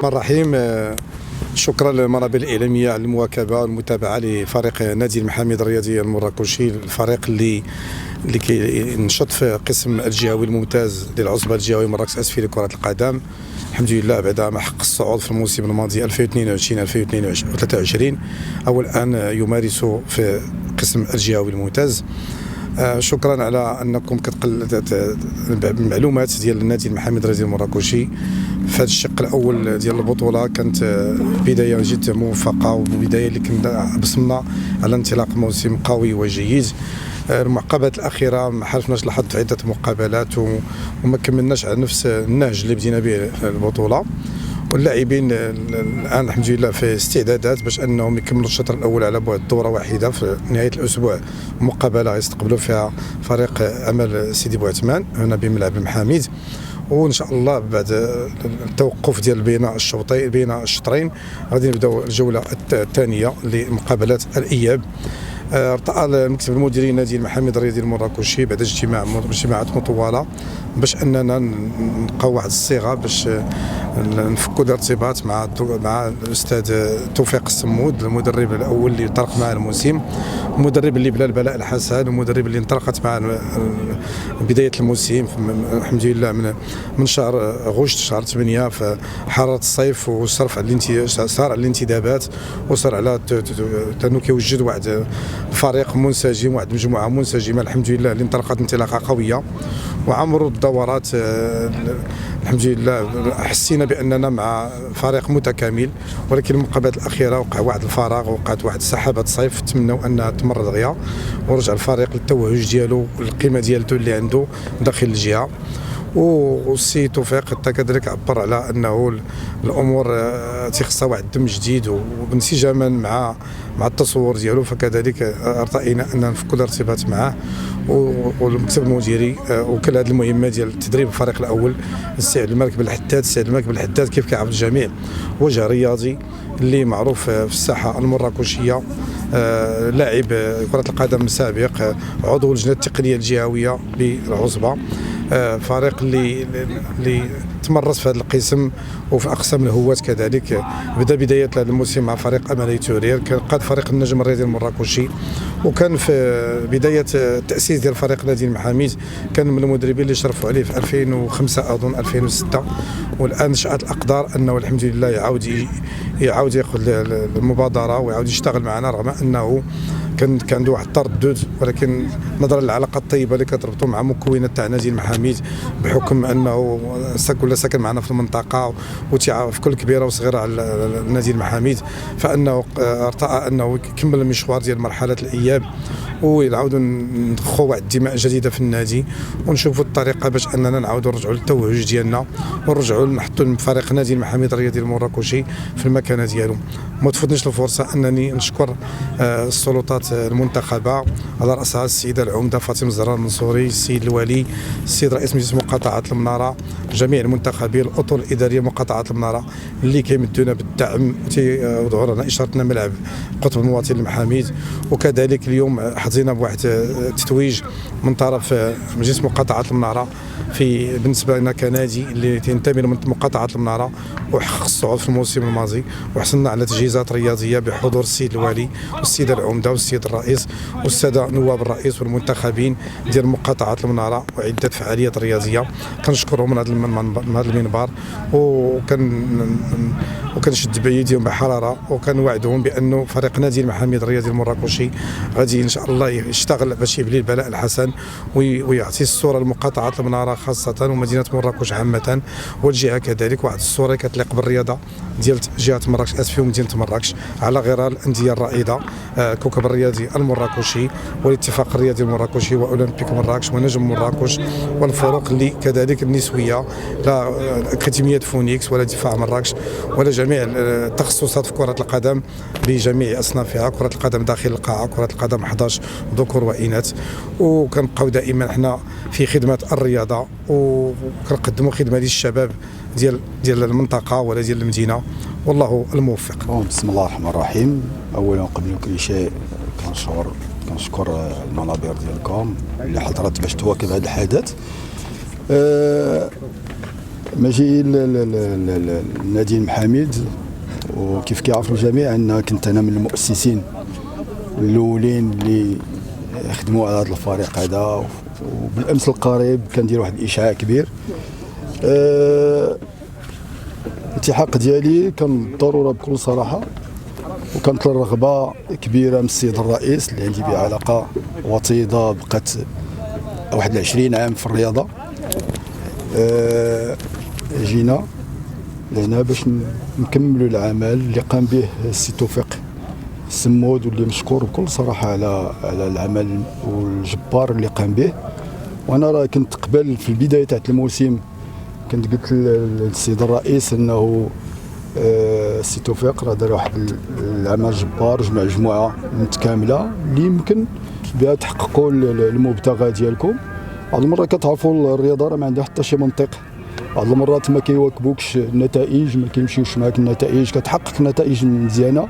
الرحمن الرحيم. شكرا للمنابر الإعلامية على المواكبة والمتابعة لفريق نادي المحامد الرياضي المراكشي، الفريق اللي كينشط في قسم الجهوي الممتاز للعصبة الجهوي مراكش اسفي لكرة القدم. الحمد لله بعد ما حقق الصعود في الموسم الماضي 2022-2023 أو الآن يمارس في قسم الجهوي الممتاز. شكرا على انكم المعلومات ديال النادي المحامد الرياضي المراكشي في هذا الشق الاول ديال البطوله. كانت بدايه جد موفقه وبدايه اللي كنا بصمنا على انطلاق موسم قوي وجيد. المعقبات الاخيره ما حرفناش لحظ عده مقابلات وما كملناش على نفس النهج اللي بدينا به البطوله، واللاعبين الان الحمد لله في استعدادات باش انهم يكملوا الشوط الاول على بعد دوره واحده في نهايه الاسبوع، مقابله يستقبلوا فيها فريق امل سيدي بوعثمان هنا بملعب المحامد. وان شاء الله بعد التوقف ديال بين الشطرين غادي نبداو الجوله الثانيه لمقابلات الاياب. ارتأى مكتب المديرين نادي المحامد الرياضي المراكشي بعد اجتماعات مطوله باش اننا نلقاو واحد الصيغه باش نفكوا الارتباط مع الاستاذ توفيق السمود، المدرب الاول اللي طرق معه الموسم، المدرب اللي بلا البلاء الحسن، المدرب اللي انطلقت معه بدايه الموسم الحمد لله من شهر غشت شهر 8 في حراره الصيف، وصرف على صار على الانتدابات وصار على انه كيوجد واحد فريق منسجم، واحد مجموعه منسجمه الحمد لله اللي انطلقت انطلاقه قويه وعمروا الدورات. الحمد لله حسينا باننا مع فريق متكامل، ولكن المقابلات الاخيره وقع واحد الفراغ، وقعت واحد سحابه صيف تمنوا انها تمر دغيا ورجع الفريق للتوهج ديالو والقيمه ديالته اللي عنده داخل الجهه. والسي توفيق حتى كذلك عبر على انه الامور تيخصها واحد الدم جديد وانسجاما مع التصور ديالو، فكذلك ارتئينا ان نفكوا الارتباط معه والمكتب المديري وكل هذه المهمه ديال تدريب الفريق الاول. السي عبد الملك بالحداد كيف كيعرف الجميع وجه رياضي اللي معروف في الساحه المراكشيه، لاعب كره القدم سابق، عضو اللجنه التقنيه الجهويه بالعصبه، فريق اللي تمرس في هذا القسم وفي اقسام الهواة كذلك. بدا بدايه هذا الموسم مع فريق امالي تورير، كان قاد فريق النجم الرياضي المراكشي، وكان في بدايه التاسيس ديال فريق نادي المحامد كان من المدربين اللي شرفوا عليه في 2005 اظن 2006. والان شاءت الاقدار انه الحمد لله يعاود ياخذ المبادره ويعاود يشتغل معنا، رغم انه كان عنده واحد التردد، ولكن نظرا للعلاقه الطيبه اللي كتربطوا مع مكونات تاع نادي المحامد بحكم انه ساكن معنا في المنطقه وتعرف كل كبيره وصغيره على نادي المحامد، فانه ارتأى انه يكمل المشوار ديال مرحله الاياب ويعاودوا ندخلوا واحد الدماء جديده في النادي ونشوفوا الطريقه باش اننا نعاودوا نرجعوا للتوهج ديالنا ونرجعوا نحطوا فريق نادي المحامد الرياضي المراكشي في المكانه ديالو. ما تفوتنيش الفرصه انني نشكر السلطات المنتخبه على راسها السيده العمده فاطمه الزهراء المنصوري، السيد الوالي، السيد رئيس مجلس مقاطعه المناره، جميع المنتخبين، الاطر الاداريه مقاطعه المناره اللي كيمدونا بالدعم وتيوضعوا لنا اشارتنا ملعب قطب المواطن المحامد. وكذلك اليوم حظينا بواحد التتويج من طرف مجلس مقاطعه المناره في بالنسبه لنا كنادي اللي تنتمي لمقاطعه المناره وحقق الصعود في الموسم الماضي، وحصلنا على تجهيزات رياضيه بحضور السيد الوالي والسيده العمده والسيد الرئيس والساده نواب الرئيس والمنتخبين ديال مقاطعه المناره، وعده فعاليات رياضيه كنشكرهم من هذا المنبر. وكنشد بيديهم بحراره وكنوعدهم بانه فريق نادي المحامد الرياضي المراكشي غادي ان شاء الله يشتغل باش يبني البلاء الحسن ويعطي الصوره لمقاطعه المناره خاصه ومدينه مراكش عامه والجهه كذلك واحد الصوره كتليق بالرياضه ديال جهه مراكش اسفي ومدينه مراكش على غرار الانديه الرائده كوكب الرياضي المراكشي والاتفاق الرياضي المراكشي واولمبيك مراكش ونجم مراكش والفرق اللي كذلك النسويه لا اكاديميه فونيكس ولا دفاع مراكش ولا جميع التخصصات في كره القدم بجميع اصنافها، كره القدم داخل القاعه، كره القدم 11 ذكور واناث، وكنبقاو دائما حنا في خدمه الرياضه وكنقدموا خدمه للشباب ديال المنطقه ولا ديال المدينه، والله الموفق. بسم الله الرحمن الرحيم. اولا قبل كل شيء كنشكر المنابر ديالكم اللي حضرت باش تواكب هذا الحدث. ماشي النادي المحاميد، وكيف كيعرف الجميع ان كنت انا من المؤسسين الاولين اللي خدموا على هذا الفريق هذا، وبالامس القريب كندير واحد الاشعاع كبير. الالتحاق ديالي كان ضروره بكل صراحه، وكانت الرغبه كبيره من السيد الرئيس اللي عندي بها علاقه وطيده، بقات 21 عام في الرياضه. جينا لهنا باش نكملوا العمل اللي قام به السي توفيق السمود، واللي مشكور بكل صراحه على العمل والجبار اللي قام به. وانا راه كنت قبل في البدايه تاع الموسم كنت قلت للسيد الرئيس انه السي توفيق راه دار واحد العمل جبار، جمع جموعه متكامله اللي يمكن بها تحققوا المبتغى ديالكم. بعض المرات كتعرفوا الرياضه راه ما عندها حتى شي منطق، بعض المرات ما كيواكبوكش النتائج، ما كيمشيوش معاك النتائج، كتحقق نتائج مزيانه،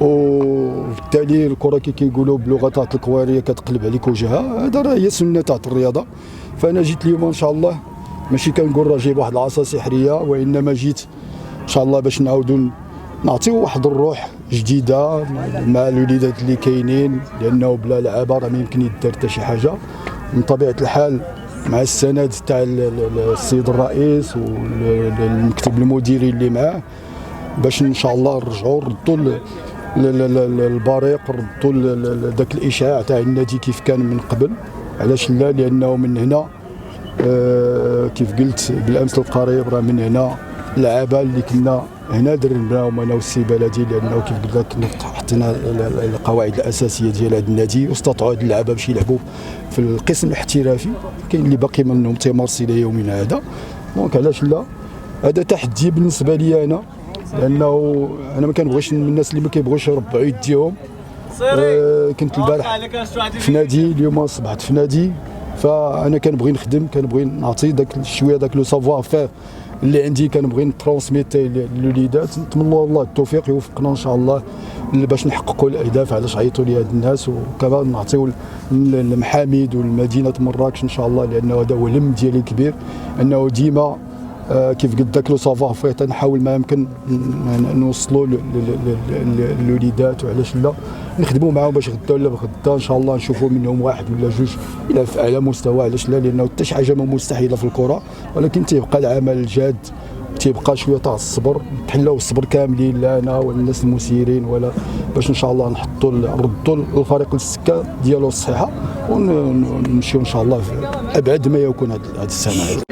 وبالتالي الكره كي كيقولوا بلغه تاع الكواريه كتقلب عليك وجهها. هذا راه هي سنه تاع الرياضه. فانا جيت اليوم ان شاء الله ماشي كنقول راه جايب واحد العصا سحريه، وانما جيت ان شاء الله باش نعاودوا نعطيو واحد الروح جديده مع الوليدات اللي كاينين، لانه بلا لعابه راه ما يمكن يدار حتى شي حاجه. من طبيعه الحال مع السند تاع السيد الرئيس والمكتب المديري اللي معاه باش ان شاء الله نرجعوا نردوا البريق، نردوا ذاك الاشعاع تاع النادي كيف كان من قبل. علاش لا؟ لانه من هنا كيف قلت بالامس القريب راه من هنا اللعابه اللي كنا هنا درناهم انا والسي بلدي، لانه كيف قلت لك حطينا القواعد الاساسيه ديال هذا النادي، واستطاعوا هاد اللعابه باش يلعبوا في القسم الاحترافي. كاين اللي باقي منهم تيمارسي الى يومنا هذا. دونك علاش لا؟ هذا تحدي بالنسبه لي انا، لانه انا ما كنبغيش من الناس اللي ما كيبغوش يربعوا يديهم. كنت البارح في نادي، اليوم اصبحت في نادي، فانا كنبغي نخدم، كنبغي نعطي داك شويه داك لو سافوار فير اللي عندي، كنبغي نترونسميتي للوليدات. نتمنى الله التوفيق يوفقنا ان شاء الله باش نحققوا الاهداف علاش عيطوا لي هاد الناس، وكمان نعطيو المحاميد والمدينه مراكش ان شاء الله، لانه هذا هو الهم ديالي الكبير، انه ديما كيف قلت داك لو سافوار فير تنحاول ما يمكن نوصلوا للوليدات، وعلاش لا نخدموا معاهم باش غدا ولا غدا ان شاء الله نشوفوا منهم واحد ولا جوج يلعب على مستوى. علاش لا؟ لانه حتى شي حاجه ما مستحيله في الكره، ولكن تيبقى العمل الجاد، تيبقى شويه تاع الصبر، تحلاو الصبر كاملين لا انا ولا الناس المسيرين ولا، باش ان شاء الله نردوا الفريق للسكه ديالو الصحيحه، ونمشيو ان شاء الله في ابعد ما يكون هذه السنه.